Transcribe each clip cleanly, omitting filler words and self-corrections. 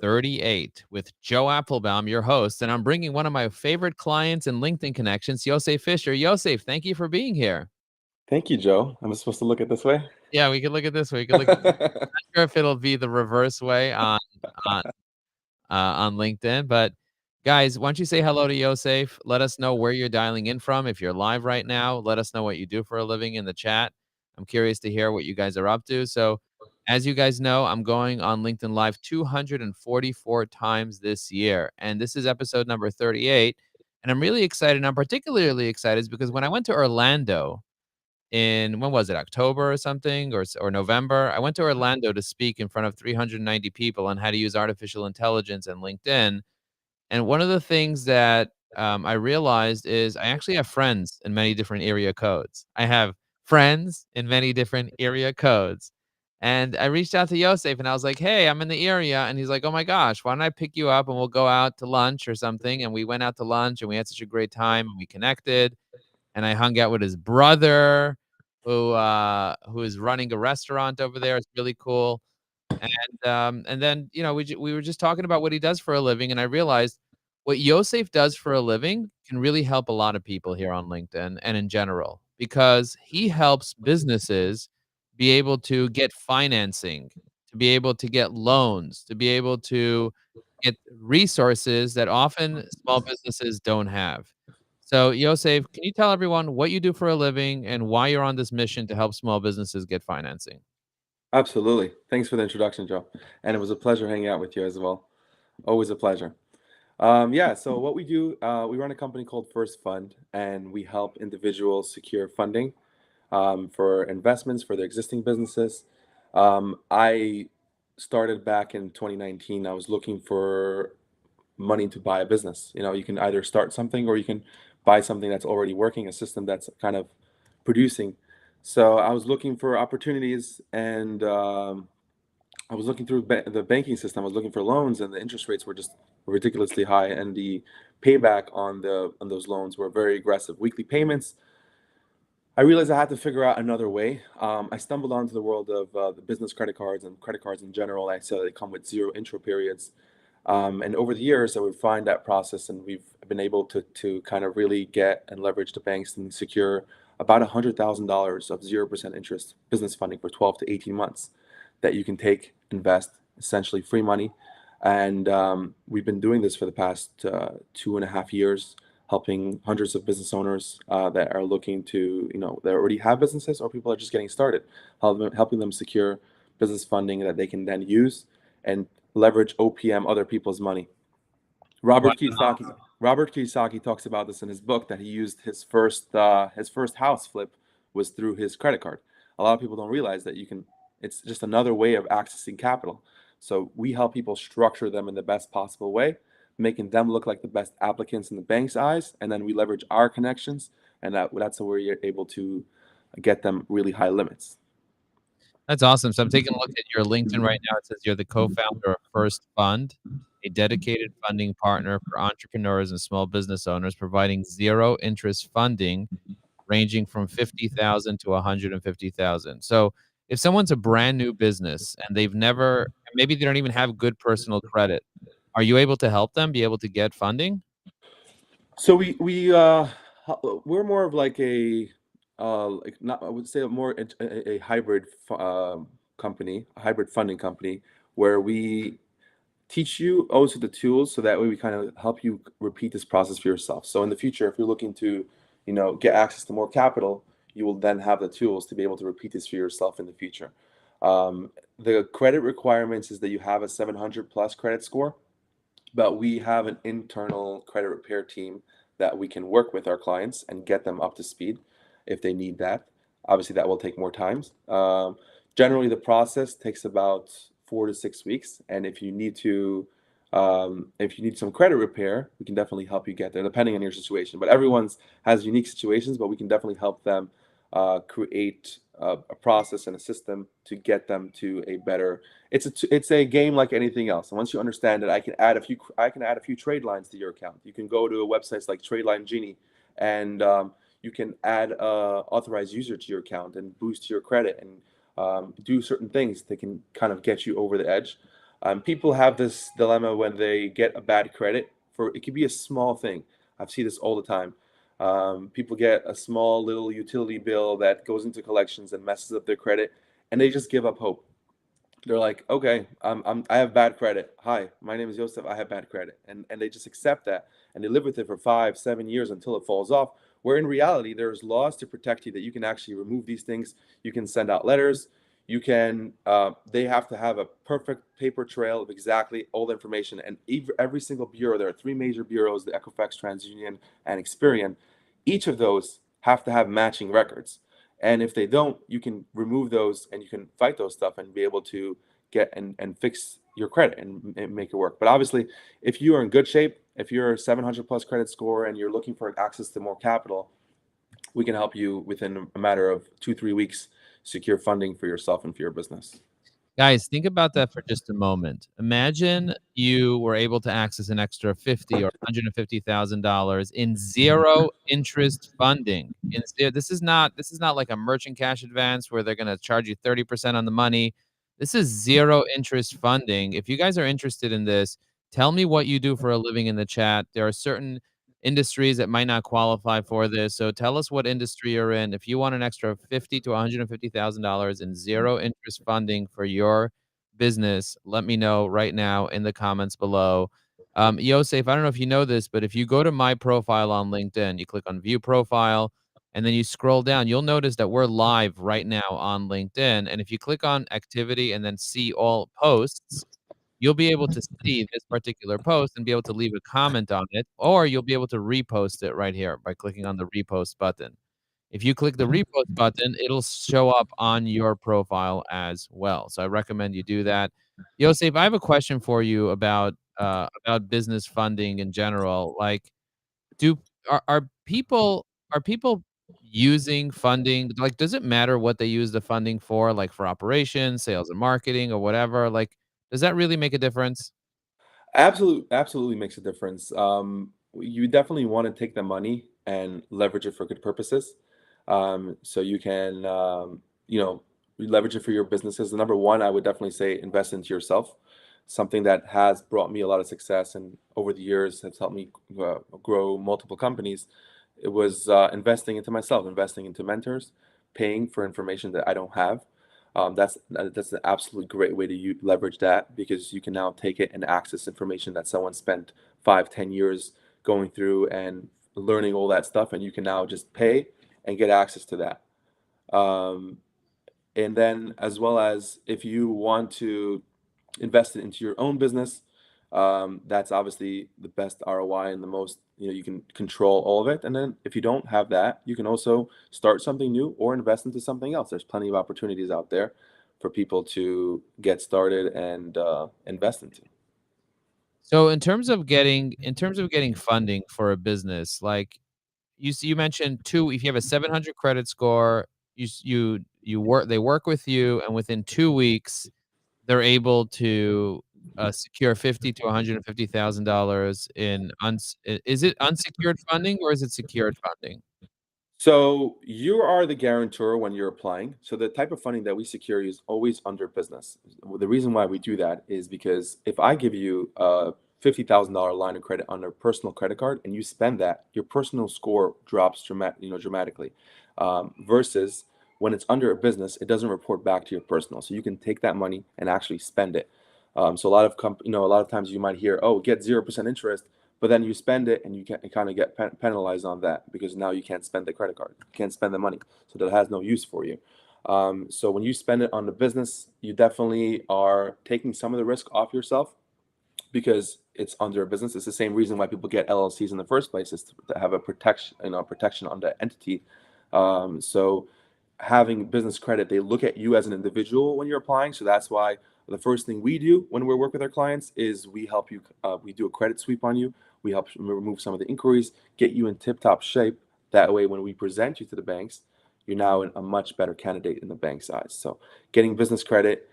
38 with Joe Apfelbaum, your host, and I'm bringing one of my favorite clients and LinkedIn connections, Yosef Fisher. Yosef, thank you for being here. Thank you, Joe. Am I supposed to look at this way? Yeah, we could look at this way. We could look at not sure if it'll be the reverse way on on LinkedIn, but guys, why don't you say hello to Yosef? Let us know where you're dialing in from. If you're live right now, let us know what you do for a living in the chat. I'm curious to hear what you guys are up to. So, as you guys know, I'm going on LinkedIn Live 244 times this year, and this is episode number 38. And I'm really excited. And I'm particularly excited because when I went to Orlando in when was it, October or something, or November? I went to Orlando to speak in front of 390 people on how to use artificial intelligence and LinkedIn. And one of the things that I realized is I actually have friends in many different area codes. I have friends in many different area codes. And I reached out to Yosef and I was like, hey, I'm in the area. And he's like, oh my gosh, why don't I pick you up and we'll go out to lunch or something? And we went out to lunch and we had such a great time and we connected. And I hung out with his brother who is running a restaurant over there. It's really cool. And then, we were just talking about what he does for a living, and I realized what Yosef does for a living can really help a lot of people here on LinkedIn and in general, because he helps businesses be able to get financing, to be able to get loans, to be able to get resources that often small businesses don't have. So, Yosef, can you tell everyone what you do for a living and why you're on this mission to help small businesses get financing? Absolutely. Thanks for the introduction, Joe. And it was a pleasure hanging out with you as well. Always a pleasure. Yeah, so what we do, we run a company called First Fund, and we help individuals secure funding for investments for their existing businesses. I started back in 2019. I was looking for money to buy a business. You know, you can either start something or you can buy something that's already working, a system that's kind of producing. So I was looking for opportunities, and I was looking through the banking system. I was looking for loans, and the interest rates were just ridiculously high, and the payback on those loans were very aggressive. Weekly payments. I realized I had to figure out another way. I stumbled onto the world of the business credit cards and credit cards in general. I saw they come with zero intro periods. And over the years, I would find that process, and we've been able to kind of really get and leverage the banks and secure about $100,000 of 0% interest business funding for 12 to 18 months that you can take, invest, essentially free money. And we've been doing this for the past 2.5 years, helping hundreds of business owners that are looking to, that already have businesses or people are just getting started, helping them secure business funding that they can then use and leverage OPM, other people's money. Wow. Robert Kiyosaki talks about this in his book that he used his first house flip was through his credit card. A lot of people don't realize that you can. It's just another way of accessing capital. So we help people structure them in the best possible way, making them look like the best applicants in the bank's eyes, and then we leverage our connections, and that's where you're able to get them really high limits. That's awesome. So I'm taking a look at your LinkedIn right now. It says you're the co-founder of First Fund, a dedicated funding partner for entrepreneurs and small business owners, providing zero interest funding ranging from 50,000 to 150,000. So if someone's a brand new business and maybe they don't even have good personal credit, are you able to help them be able to get funding? So we're more of like like not, I would say more a hybrid company, a hybrid funding company, where we teach you also the tools, so that way we kind of help you repeat this process for yourself. So in the future, if you're looking to, get access to more capital, you will then have the tools to be able to repeat this for yourself in the future. The credit requirements is that you have a 700 plus credit score, but we have an internal credit repair team that we can work with our clients and get them up to speed if they need that. Obviously, that will take more time. Generally, the process takes about 4 to 6 weeks, and if you need some credit repair, we can definitely help you get there, depending on your situation. But everyone's has unique situations, but we can definitely help them create a process and a system to get them to a better. It's a game like anything else. And once you understand it, I can add a few trade lines to your account. You can go to websites like TradeLine Genie, and you can add a authorized user to your account and boost your credit and do certain things that can kind of get you over the edge. People have this dilemma when they get a bad credit for it could be a small thing. I've seen this all the time. People get a small little utility bill that goes into collections and messes up their credit, and they just give up hope. They're like, okay, I have bad credit. Hi, my name is Joseph. I have bad credit, and they just accept that, and they live with it for 5, 7 years until it falls off. Where in reality, there's laws to protect you that you can actually remove these things. You can send out letters. You can. They have to have a perfect paper trail of exactly all the information, and every single bureau. There are three major bureaus: the Equifax, TransUnion, and Experian. Each of those have to have matching records. And if they don't, you can remove those and you can fight those stuff and be able to get and fix your credit and make it work. But obviously, if you are in good shape, if you're a 700 plus credit score and you're looking for access to more capital, we can help you within a matter of 2, 3 weeks secure funding for yourself and for your business. Guys, think about that for just a moment. Imagine you were able to access an extra 50 or $150,000 in zero interest funding. This is not like a merchant cash advance where they're gonna charge you 30% on the money. This is zero interest funding. If you guys are interested in this, tell me what you do for a living in the chat. There are certain industries that might not qualify for this. So tell us what industry you're in. If you want an extra 50 to $150,000 in zero interest funding for your business, let me know right now in the comments below. Yosef, I don't know if you know this, but if you go to my profile on LinkedIn, you click on view profile, and then you scroll down, you'll notice that we're live right now on LinkedIn. And if you click on activity and then see all posts, you'll be able to see this particular post and be able to leave a comment on it, or you'll be able to repost it right here by clicking on the repost button. If you click the repost button, it'll show up on your profile as well. So I recommend you do that. Yosef, I have a question for you about business funding in general. Like, do are people using funding? Like, does it matter what they use the funding for, like for operations, sales and marketing, or whatever? Like, does that really make a difference? Absolutely makes a difference. You definitely want to take the money and leverage it for good purposes. So you can, leverage it for your businesses. The number one, I would definitely say invest into yourself. Something that has brought me a lot of success and over the years has helped me grow multiple companies. It was investing into myself, investing into mentors, paying for information that I don't have. That's an absolutely great way to leverage that because you can now take it and access information that someone spent 5, 10 years going through and learning all that stuff, and you can now just pay and get access to that. Um, and then, as well as if you want to invest it into your own business, that's obviously the best ROI and the most, you can control all of it. And then if you don't have that, you can also start something new or invest into something else. There's plenty of opportunities out there for people to get started and invest into. So in terms of getting funding for a business, like you mentioned two, if you have a 700 credit score, they work with you, and within 2 weeks they're able to secure 50 to $150,000 in is it unsecured funding or is it secured funding? So you are the guarantor when you're applying. So the type of funding that we secure is always under business. The reason why we do that is because if I give you a $50,000 line of credit on a personal credit card and you spend that, your personal score drops dramatically. Versus when it's under a business, it doesn't report back to your personal. So you can take that money and actually spend it. So a lot of a lot of times you might hear, oh, get 0% interest, but then you spend it and you kind of get penalized on that because now you can't spend the credit card, you can't spend the money, so that has no use for you. So when you spend it on the business, you definitely are taking some of the risk off yourself because it's under a business. It's the same reason why people get LLCs in the first place is to have a protection on the entity. So having business credit, they look at you as an individual when you're applying. So that's why the first thing we do when we work with our clients is we help you. We do a credit sweep on you. We help remove some of the inquiries, get you in tip-top shape. That way, when we present you to the banks, you're now a much better candidate in the bank's eyes. So getting business credit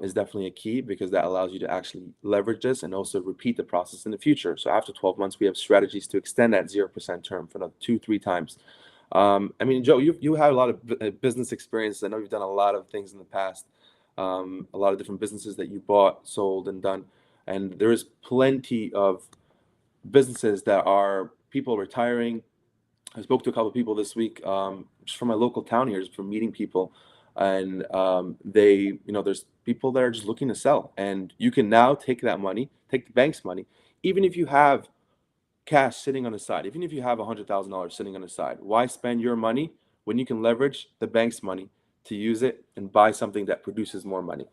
is definitely a key because that allows you to actually leverage this and also repeat the process in the future. So after 12 months, we have strategies to extend that 0% term for another 2, 3 times. I mean, Joe, you have a lot of business experience. I know you've done a lot of things in the past. a lot of different businesses that you bought, sold, and done. And there is plenty of businesses that are people retiring. I spoke to a couple of people this week, just from my local town here, just from meeting people, and there's people that are just looking to sell, and you can now take that money, take the bank's money, even if you have cash sitting on the side, even if you have $100,000 sitting on the side. Why spend your money when you can leverage the bank's money to use it and buy something that produces more money?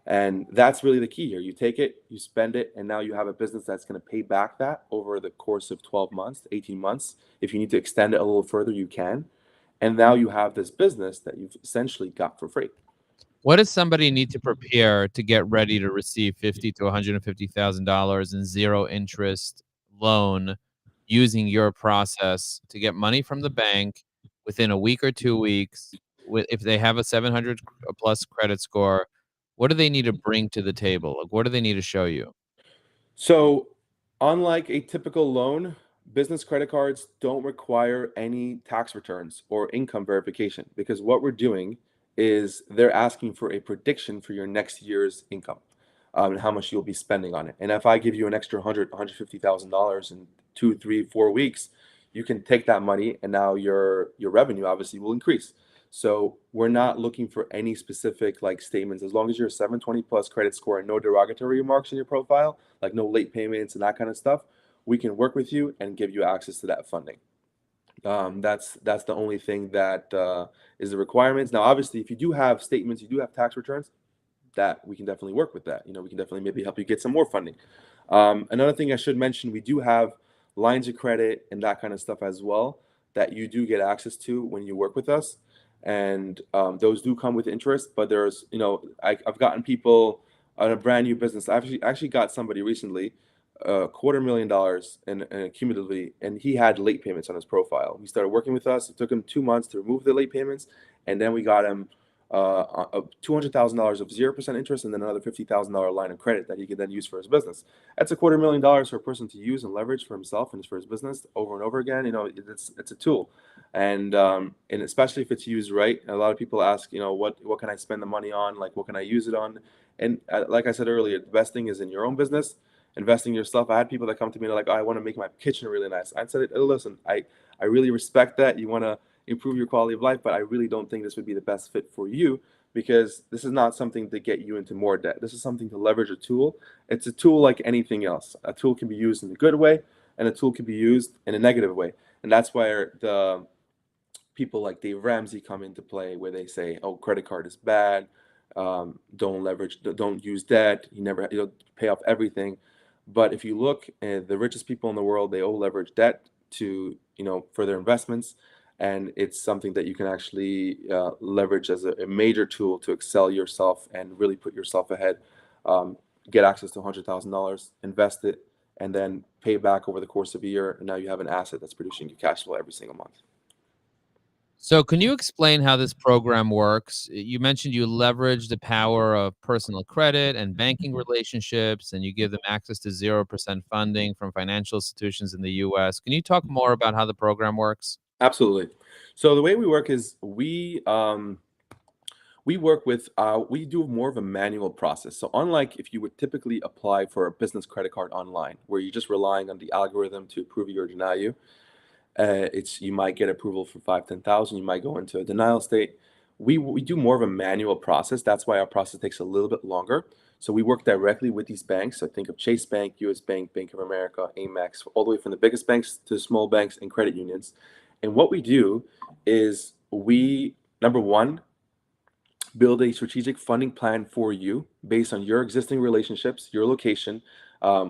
And that's really the key here. You take it, you spend it, and now you have a business that's going to pay back that over the course of 12 months, 18 months. If you need to extend it a little further, you can. And now you have this business that you've essentially got for free. What does somebody need to prepare to get ready to receive $50 to $150,000 in zero interest loan using your process to get money from the bank within a week or 2 weeks? If they have a 700 plus credit score, what do they need to bring to the table? Like, what do they need to show you? So, unlike a typical loan, business credit cards don't require any tax returns or income verification, because what we're doing is they're asking for a prediction for your next year's income, and how much you'll be spending on it. And if I give you an extra $150,000 in 2, 3, 4 weeks, you can take that money, and now your revenue obviously will increase. So we're not looking for any specific like statements. As long as you're a 720 plus credit score and no derogatory remarks in your profile, like no late payments and that kind of stuff, we can work with you and give you access to that funding. That's the only thing that is the requirements. Now, obviously, if you do have statements, you do have tax returns, that we can definitely work with that. We can definitely maybe help you get some more funding. Another thing I should mention, we do have lines of credit and that kind of stuff as well that you do get access to when you work with us. And those do come with interest, but there's, I've gotten people on a brand new business. I actually got somebody recently, $250,000 and cumulatively, and he had late payments on his profile. He started working with us. It took him 2 months to remove the late payments, and then we got him $200,000 of 0% interest, and then another $50,000 line of credit that he could then use for his business. That's $250,000 for a person to use and leverage for himself and for his business over and over again. It's a tool, and especially if it's used right. A lot of people ask, what can I spend the money on? Like, what can I use it on? And like I said earlier, the best thing is in your own business, investing in yourself. I had people that come to me, they're like, oh, I want to make my kitchen really nice. I said, listen, I really respect that. You want to improve your quality of life, but I really don't think this would be the best fit for you, because this is not something to get you into more debt. This is something to leverage a tool. It's a tool like anything else. A tool can be used in a good way, and a tool can be used in a negative way. And that's where the people like Dave Ramsey come into play, where they say, oh, credit card is bad. Don't leverage, don't use debt. You'll pay off everything. But if you look at the richest people in the world, they all leverage debt to, for their investments. And it's something that you can actually leverage as a major tool to excel yourself and really put yourself ahead. Get access to $100,000, invest it, and then pay back over the course of a year. And now you have an asset that's producing you cash flow every single month. So, can you explain how this program works? You mentioned you leverage the power of personal credit and banking relationships, and you give them access to 0% funding from financial institutions in the US. Can you talk more about how the program works? Absolutely. So the way we work is we work with we do more of a manual process. So unlike if you would typically apply for a business credit card online, where you're just relying on the algorithm to approve you or deny you, you might get approval for 5, 10,000. You might go into a denial state. We do more of a manual process. That's why our process takes a little bit longer. So we work directly with these banks. So think of Chase Bank, US Bank, Bank of America, Amex, all the way from the biggest banks to the small banks and credit unions. And what we do is we, number one, build a strategic funding plan for you based on your existing relationships, your location,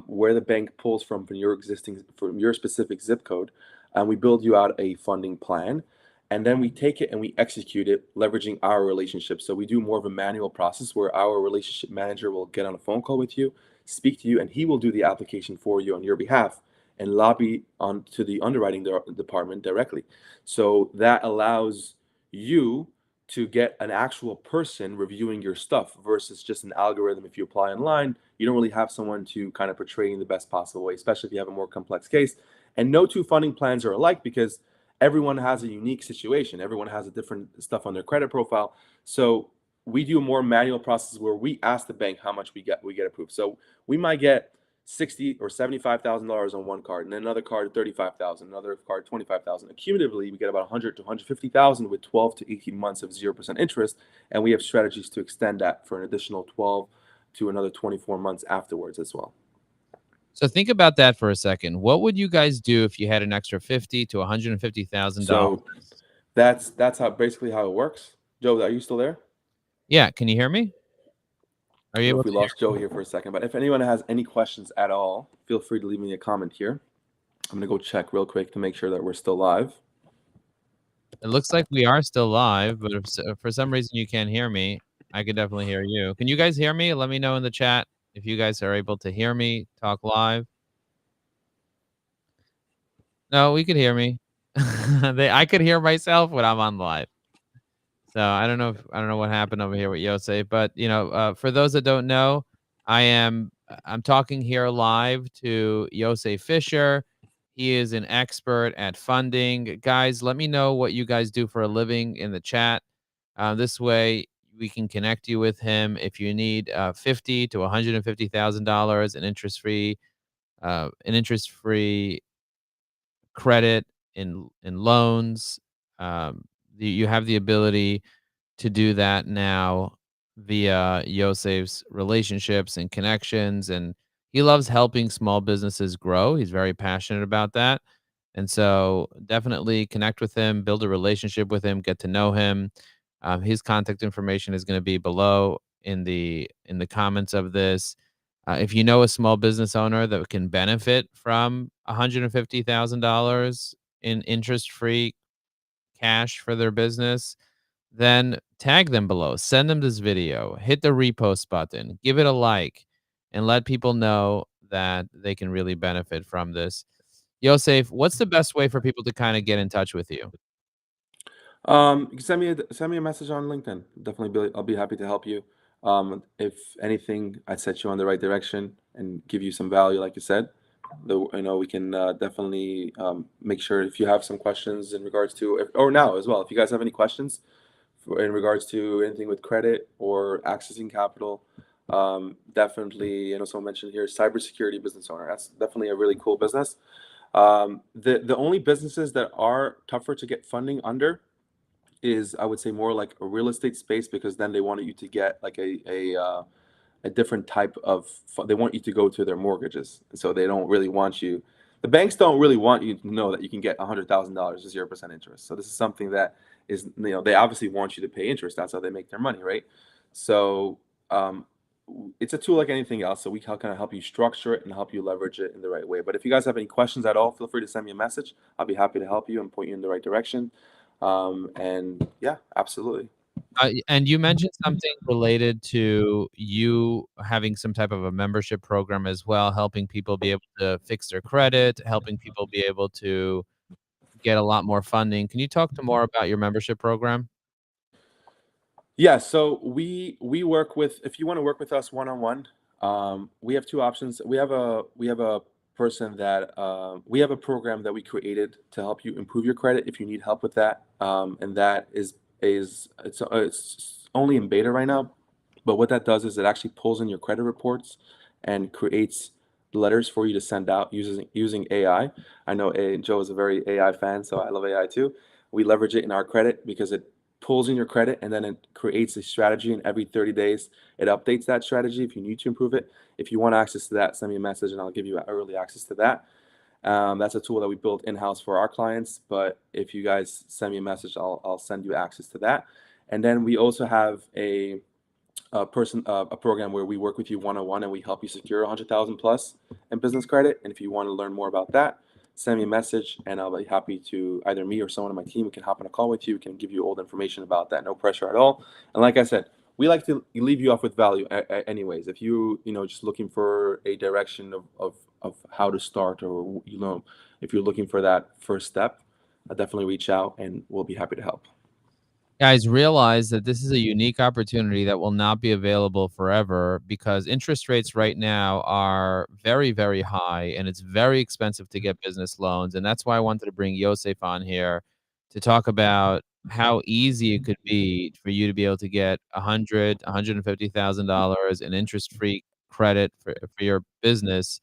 where the bank pulls from your specific zip code, and we build you out a funding plan. And then we take it and we execute it, leveraging our relationships. So we do more of a manual process where our relationship manager will get on a phone call with you, speak to you, and he will do the application for you on your behalf and lobby on to the underwriting department directly. So that allows you to get an actual person reviewing your stuff versus just an algorithm. If you apply online, you don't really have someone to kind of portray in the best possible way, especially if you have a more complex case. And no two funding plans are alike, because everyone has a unique situation. Everyone has a different stuff on their credit profile. So we do a more manual process where we ask the bank how much we get approved. So we might get 60 or $75,000 on one card, and then another card 35,000, another card 25,000. Accumulatively, we get about 100 to 150,000 with 12 to 18 months of 0% interest, and we have strategies to extend that for an additional 12 to another 24 months afterwards as well. So think about that for a second. What would you guys do if you had an extra 50 to $150,000? So that's how basically how it works. Joe, are you still there? Yeah, can you hear me? Are I you don't know able if we to hear lost Joe here for a second, but if anyone has any questions at all, feel free to leave me a comment here. I'm gonna go check real quick to make sure that we're still live. It looks like we are still live, but if for some reason you can't hear me, I could definitely hear you. Can you guys hear me? Let me know in the chat if you guys are able to hear me talk live. No, we could hear me. I could hear myself when I'm on live. So I don't know what happened over here with Yosef, but for those that don't know, I'm talking here live to Yosef Fisher. He is an expert at funding. Guys, let me know what you guys do for a living in the chat. This way we can connect you with him if you need 50 to $150,000 in interest free credit in loans. You have the ability to do that now via Yosef's relationships and connections. And he loves helping small businesses grow. He's very passionate about that. And so definitely connect with him, build a relationship with him, get to know him. His contact information is going to be below in the comments of this. If you know a small business owner that can benefit from $150,000 in interest-free cash for their business, then tag them below. Send them this video. Hit the repost button. Give it a like, and let people know that they can really benefit from this. Yosef, what's the best way for people to kind of get in touch with you? You can send me a message on LinkedIn. I'll be happy to help you. If anything, I'd set you on the right direction and give you some value, like you said. We can definitely make sure if you have some questions in regards to, or now as well, if you guys have any questions in regards to anything with credit or accessing capital, definitely. Someone mentioned here cybersecurity business owner. That's definitely a really cool business. The only businesses that are tougher to get funding under is, I would say, more like a real estate space, because then they want you to get like a different type of they want you to go to their mortgages, and so they don't really want you. The banks don't really want you to know that you can get $100,000 to 0% interest. So this is something that is, they obviously want you to pay interest. That's how they make their money, right? So it's a tool like anything else. So we can kind of help you structure it and help you leverage it in the right way. But if you guys have any questions at all, feel free to send me a message. I'll be happy to help you and point you in the right direction. And yeah, absolutely. And you mentioned something related to you having some type of a membership program as well, helping people be able to fix their credit, helping people be able to get a lot more funding. Can you talk to more about your membership program? Yeah, so we work with, if you want to work with us one on one, we have two options. We have a person that we have a program that we created to help you improve your credit if you need help with that, and that is it's only in beta right now. But what that does is it actually pulls in your credit reports and creates letters for you to send out using AI. I know Joe is a very AI fan, so I love AI too. We leverage it in our credit because it pulls in your credit and then it creates a strategy, and every 30 days it updates that strategy if you need to improve it. If you want access to that, send me a message and I'll give you early access to that. That's a tool that we built in-house for our clients, but if you guys send me a message, I'll send you access to that. And then we also have a program where we work with you one-on-one and we help you secure 100,000 plus in business credit. And if you want to learn more about that, send me a message and I'll be happy to, either me or someone on my team, we can hop on a call with you. We can give you all the information about that. No pressure at all. And like I said, we like to leave you off with value anyways. If just looking for a direction of how to start, or, if you're looking for that first step, definitely reach out and we'll be happy to help. Guys, realize that this is a unique opportunity that will not be available forever, because interest rates right now are very, very high, and it's very expensive to get business loans. And that's why I wanted to bring Yosef on here to talk about how easy it could be for you to be able to get 100, $150,000 in interest-free credit for your business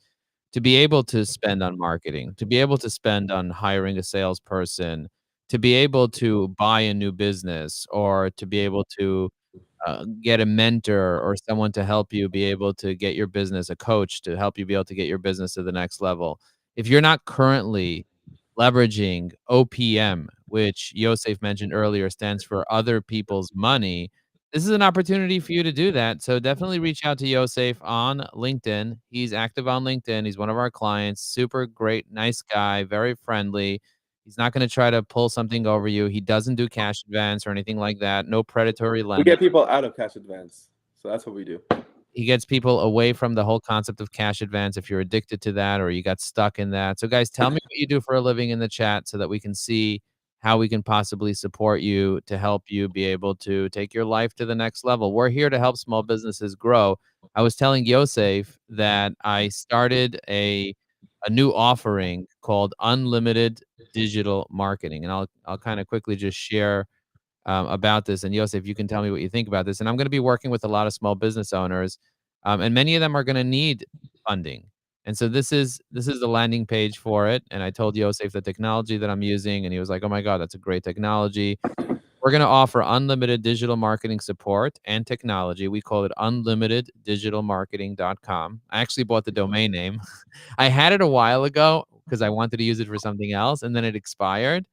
to be able to spend on marketing, to be able to spend on hiring a salesperson, to be able to buy a new business, or to be able to get a mentor or someone to help you be able to get your business, a coach to help you be able to get your business to the next level. If you're not currently leveraging OPM, which Yosef mentioned earlier stands for other people's money, this is an opportunity for you to do that. So definitely reach out to Yosef on LinkedIn. He's active on LinkedIn. He's one of our clients. Super great, nice guy, very friendly. He's not going to try to pull something over you. He doesn't do cash advance or anything like that. No predatory We lending. get people out of cash advance, so that's what we do. He gets people away from the whole concept of cash advance if you're addicted to that or you got stuck in that. So guys, tell me what you do for a living in the chat so that we can see how we can possibly support you to help you be able to take your life to the next level. We're here to help small businesses grow. I was telling Yosef that I started a new offering called Unlimited Digital Marketing, and I'll kind of quickly just share about this. And Yosef, you can tell me what you think about this. And I'm going to be working with a lot of small business owners, and many of them are going to need funding. And so this is the landing page for it. And I told Yosef the technology that I'm using, and he was like, "Oh my God, that's a great technology." We're going to offer unlimited digital marketing support and technology. We call it unlimiteddigitalmarketing.com. I actually bought the domain name. I had it a while ago because I wanted to use it for something else, and then it expired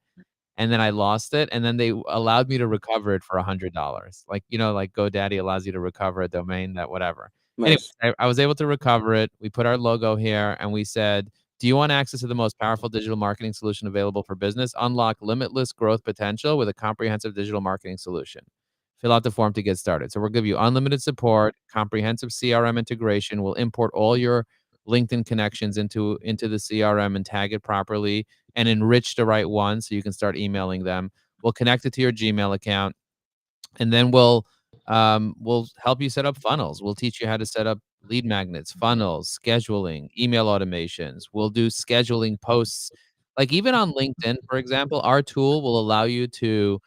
and then I lost it, and then they allowed me to recover it for $100. Like, like GoDaddy allows you to recover a domain that whatever. Anyway, Nice. I was able to recover it. We put our logo here, and we said, "Do you want access to the most powerful digital marketing solution available for business? Unlock limitless growth potential with a comprehensive digital marketing solution. Fill out the form to get started." So we'll give you unlimited support, comprehensive CRM integration. We'll import all your LinkedIn connections into the CRM and tag it properly and enrich the right one so you can start emailing them. We'll connect it to your Gmail account, and then we'll help you set up funnels. We'll teach you how to set up lead magnets, funnels, scheduling, email automations. We'll do scheduling posts. Like even on LinkedIn, for example, our tool will allow you to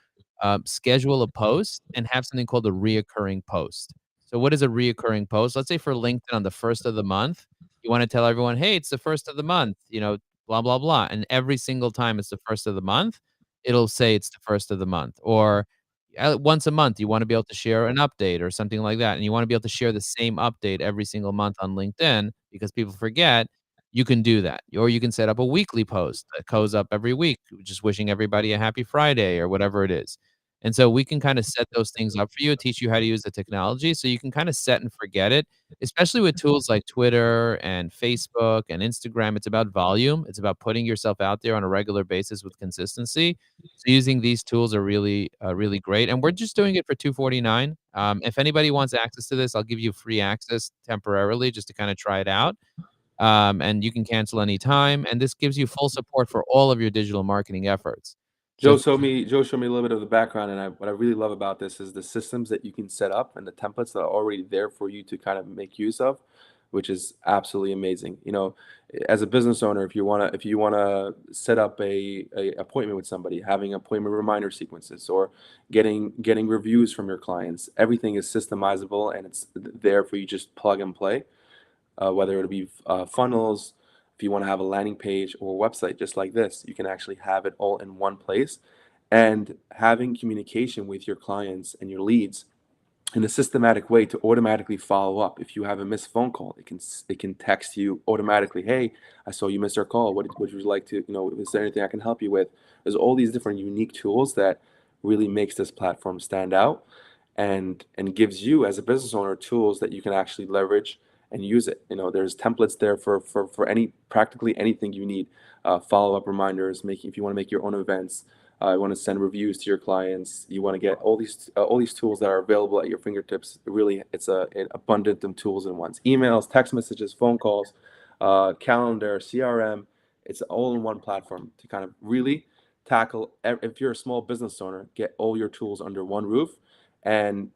schedule a post and have something called a reoccurring post. So what is a reoccurring post? Let's say for LinkedIn on the first of the month, you want to tell everyone, "Hey, it's the first of the month, blah blah blah." And every single time it's the first of the month, it'll say it's the first of the month. Or once a month, you wanna be able to share an update or something like that, and you wanna be able to share the same update every single month on LinkedIn because people forget, you can do that. Or you can set up a weekly post that goes up every week, just wishing everybody a happy Friday or whatever it is. And so we can kinda set those things up for you, teach you how to use the technology so you can kinda set and forget it, especially with tools like Twitter and Facebook and Instagram. It's about volume. It's about putting yourself out there on a regular basis with consistency. So using these tools are really, really great, and we're just doing it for 249. If anybody wants access to this, I'll give you free access temporarily just to kinda try it out, and you can cancel anytime, and this gives you full support for all of your digital marketing efforts. So Joe showed me a little bit of the background, and what I really love about this is the systems that you can set up and the templates that are already there for you to kind of make use of, which is absolutely amazing. As a business owner, if you wanna set up a appointment with somebody, having appointment reminder sequences or getting reviews from your clients, everything is systemizable and it's there for you just plug and play, whether it be funnels, if you want to have a landing page or a website just like this, you can actually have it all in one place. And having communication with your clients and your leads in a systematic way to automatically follow up. If you have a missed phone call, it can text you automatically. Hey, I saw you missed our call. What would you like to, is there anything I can help you with? There's all these different unique tools that really makes this platform stand out and gives you as a business owner tools that you can actually leverage and use it. There's templates there for any practically anything you need. Follow-up reminders, making if you want to make your own events, you want to send reviews to your clients, you want to get all these tools that are available at your fingertips. Really, it's an abundant of tools in ones. Emails, text messages, phone calls, calendar, CRM. It's all in one platform to kind of really tackle. If you're a small business owner, get all your tools under one roof, and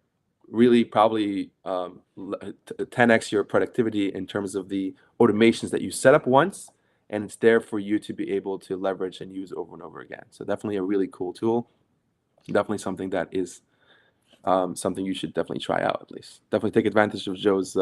really probably 10x your productivity in terms of the automations that you set up once and it's there for you to be able to leverage and use over and over again. So definitely a really cool tool. Definitely something that is something you should definitely try out at least. Definitely take advantage of Joe's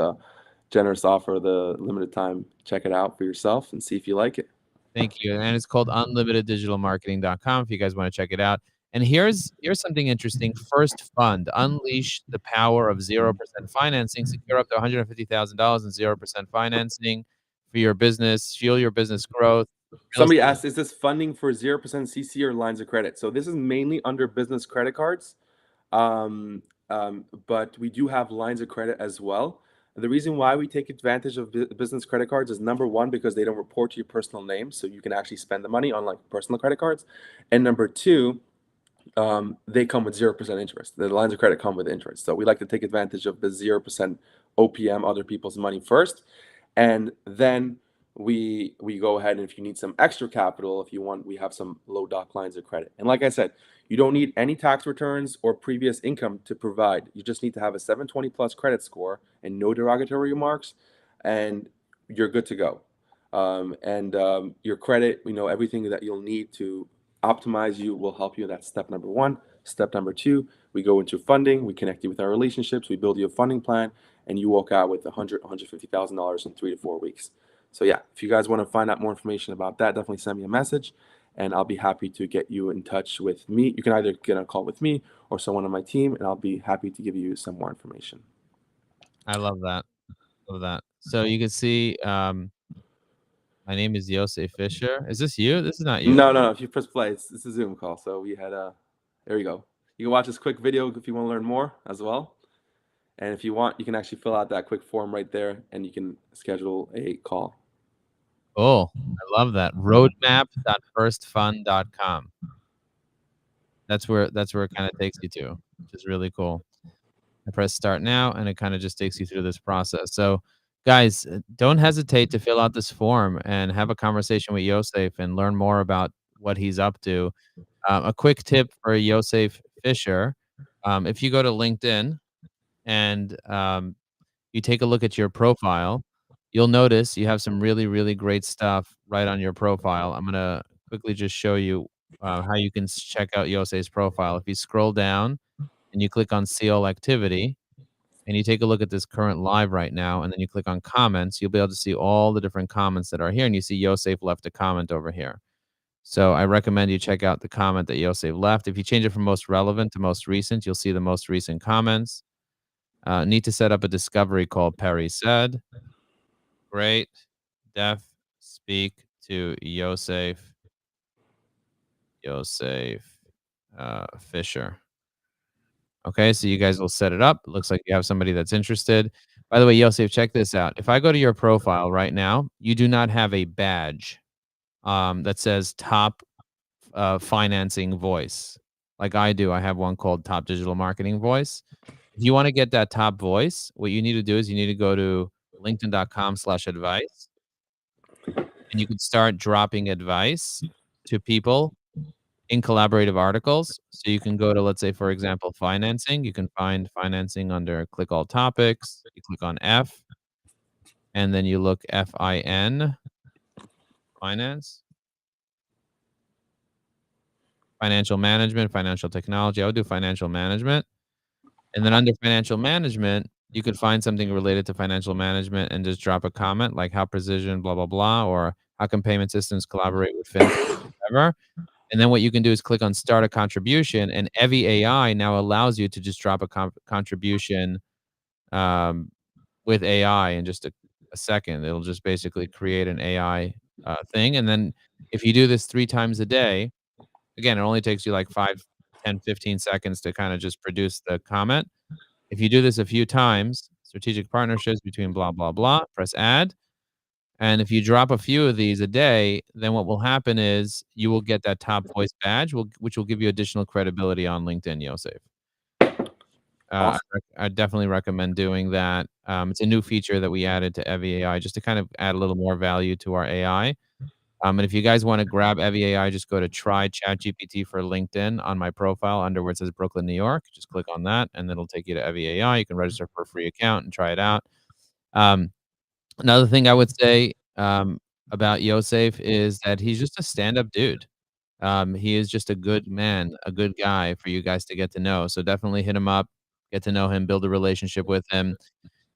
generous offer, the limited time. Check it out for yourself and see if you like it. Thank you, and it's called unlimiteddigitalmarketing.com if you guys wanna check it out. And here's something interesting, First Fund, unleash the power of 0% financing, secure up to $150,000 in 0% financing for your business, fuel your business growth, real Somebody estate. asked, is this funding for 0% CC or lines of credit? So this is mainly under business credit cards. But we do have lines of credit as well. The reason why we take advantage of business credit cards is number one, because they don't report to your personal name, so you can actually spend the money on like personal credit cards. And number two, they come with 0% interest. The lines of credit come with interest. So we like to take advantage of the 0% OPM, other people's money first. And then we go ahead, and if you need some extra capital, if you want, we have some low doc lines of credit. And like I said, you don't need any tax returns or previous income to provide. You just need to have a 720 plus credit score and no derogatory remarks, and you're good to go. Your credit, everything that you'll need to optimize you will help you. That's step number one. Step number two, we go into funding. We connect you with our relationships. We build you a funding plan, and you walk out with $150,000 in 3 to 4 weeks. So yeah, if you guys want to find out more information about that, definitely send me a message, and I'll be happy to get you in touch with me. You can either get on a call with me or someone on my team, and I'll be happy to give you some more information. I love that, love that. So you can see, my name is Yosef Fisher. Is this you? This is not you. No, no, no. If you press play, it's a Zoom call. So we had there you go. You can watch this quick video if you want to learn more as well. And if you want, you can actually fill out that quick form right there, and you can schedule a call. Oh, I love that. Roadmap.firstfund.com. That's where it kinda takes you to, which is really cool. I press start now, and it kinda just takes you through this process. So, guys, don't hesitate to fill out this form and have a conversation with Yosef and learn more about what he's up to. A quick tip for Yosef Fisher, if you go to LinkedIn and, you take a look at your profile, you'll notice you have some really, really great stuff right on your profile. I'm gonna quickly just show you, how you can check out Yosei's profile. If you scroll down and you click on see all activity, and you take a look at this current live right now, and then you click on comments, you'll be able to see all the different comments that are here, and you see Yosef left a comment over here. So I recommend you check out the comment that Yosef left. If you change it from most relevant to most recent, you'll see the most recent comments. Need to set up a discovery call, Perry said. Great. Def, speak to Yosef Fisher. Okay, so you guys will set it up. It looks like you have somebody that's interested. By the way, Yosef, check this out. If I go to your profile right now, you do not have a badge that says top financing voice like I do. I have one called top digital marketing voice. If you want to get that top voice, what you need to do is you need to go to linkedin.com/advice, and you can start dropping advice to people in collaborative articles. So you can go to, let's say, for example, financing. You can find financing under click all topics. You click on F, and then you look FIN, finance, financial management, financial technology. I would do financial management. And then under financial management, you could find something related to financial management and just drop a comment like how precision, blah, blah, blah, or how can payment systems collaborate with fintech, whatever. And then what you can do is click on start a contribution, and Evie AI now allows you to just drop a contribution um, with AI in just a second. It'll just basically create an AI thing. And then if you do this 3 times a day, again, it only takes you like 5, 10, 15 seconds to kind of just produce the comment. If you do this a few times, strategic partnerships between blah, blah, blah, press add. And if you drop a few of these a day, then what will happen is you will get that top voice badge, which will give you additional credibility on LinkedIn, Yosef. Awesome. I definitely recommend doing that. It's a new feature that we added to Evie AI just to kind of add a little more value to our AI. And if you guys want to grab Evie AI, just go to try ChatGPT for LinkedIn on my profile under where it says Brooklyn, New York. Just click on that, and it'll take you to Evie AI. You can register for a free account and try it out. Another thing I would say, about Yosef is that he's just a stand-up dude. He is just a good man, a good guy for you guys to get to know. So definitely hit him up, get to know him, build a relationship with him.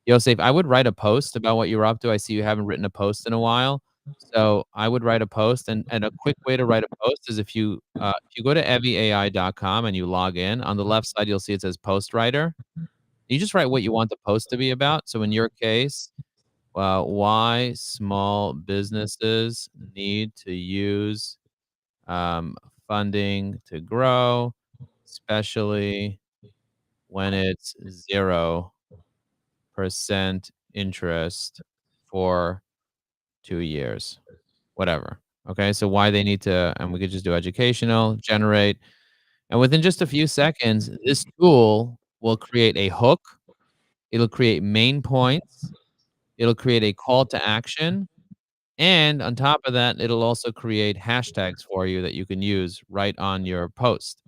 Yosef, I would write a post about what you're up to. I see you haven't written a post in a while. So I would write a post, and a quick way to write a post is if you go to eviai.com and you log in, on the left side, you'll see it says post writer. You just write what you want the post to be about. So in your case, why small businesses need to use um, funding to grow, especially when it's 0% interest for 2 years, whatever. Okay, so why they need to, and we could just do educational, generate, and within just a few seconds, this tool will create a hook, it'll create main points, it'll create a call to action, and on top of that, it'll also create hashtags for you that you can use right on your post.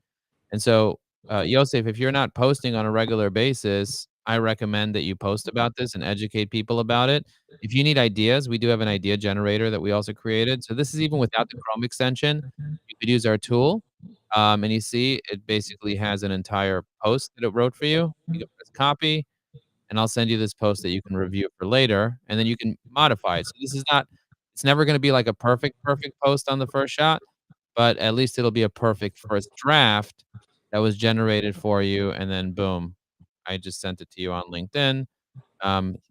And so, Yosef, if you're not posting on a regular basis, I recommend that you post about this and educate people about it. If you need ideas, we do have an idea generator that we also created. So this is even without the Chrome extension. You could use our tool. And you see it basically has an entire post that it wrote for you. You can press copy, and I'll send you this post that you can review for later, and then you can modify it. So this is not, it's never gonna be like a perfect post on the first shot, but at least it'll be a perfect first draft that was generated for you, and then boom, I just sent it to you on LinkedIn.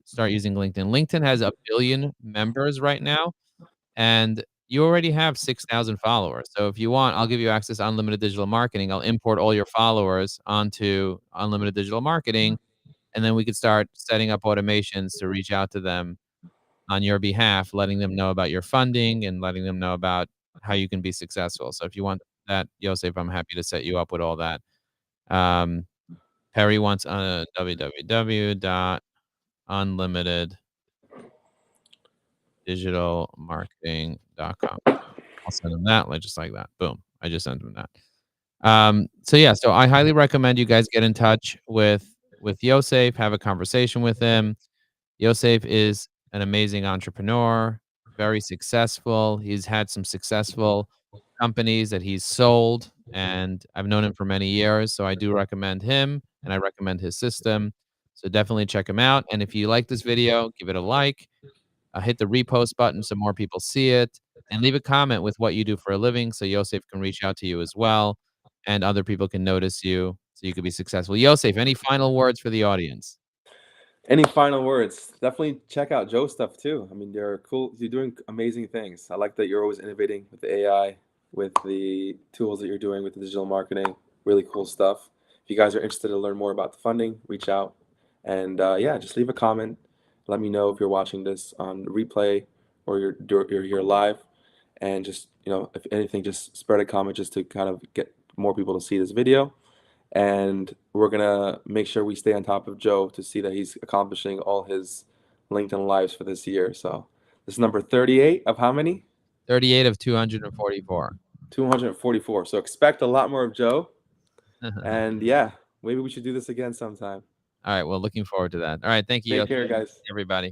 Start using LinkedIn. LinkedIn has 1 billion members right now, and you already have 6,000 followers. So if you want, I'll give you access to unlimited digital marketing. I'll import all your followers onto unlimited digital marketing, and then we could start setting up automations to reach out to them on your behalf, letting them know about your funding and letting them know about how you can be successful. So if you want that, Yosef, I'm happy to set you up with all that. Um, Perry wants www.unlimiteddigitalmarketing.com. I'll send him that, like, just like that. Boom. I just sent him that. So yeah, so I highly recommend you guys get in touch with Yosef, have a conversation with him. Yosef is an amazing entrepreneur, very successful. He's had some successful companies that he's sold, and I've known him for many years, so I do recommend him, and I recommend his system. So definitely check him out, and if you like this video, give it a like, hit the repost button so more people see it, and leave a comment with what you do for a living so Yosef can reach out to you as well, and other people can notice you so you could be successful. Yosef, any final words for the audience? Any final words? Definitely check out Joe's stuff too. I mean, they're cool. You're doing amazing things. I like that you're always innovating with the AI, with the tools that you're doing with the digital marketing. Really cool stuff. If you guys are interested to learn more about the funding, reach out. And yeah, just leave a comment. Let me know if you're watching this on replay or you're here live. And just, if anything, just spread a comment just to kind of get more people to see this video, and we're gonna make sure we stay on top of Joe to see that he's accomplishing all his LinkedIn lives for this year. So this is number 38 of how many? 38 of 244. 244. So expect a lot more of Joe. And yeah, maybe we should do this again sometime. All right, well, looking forward to that. All right, thank you, Take Yosef, care, guys. everybody.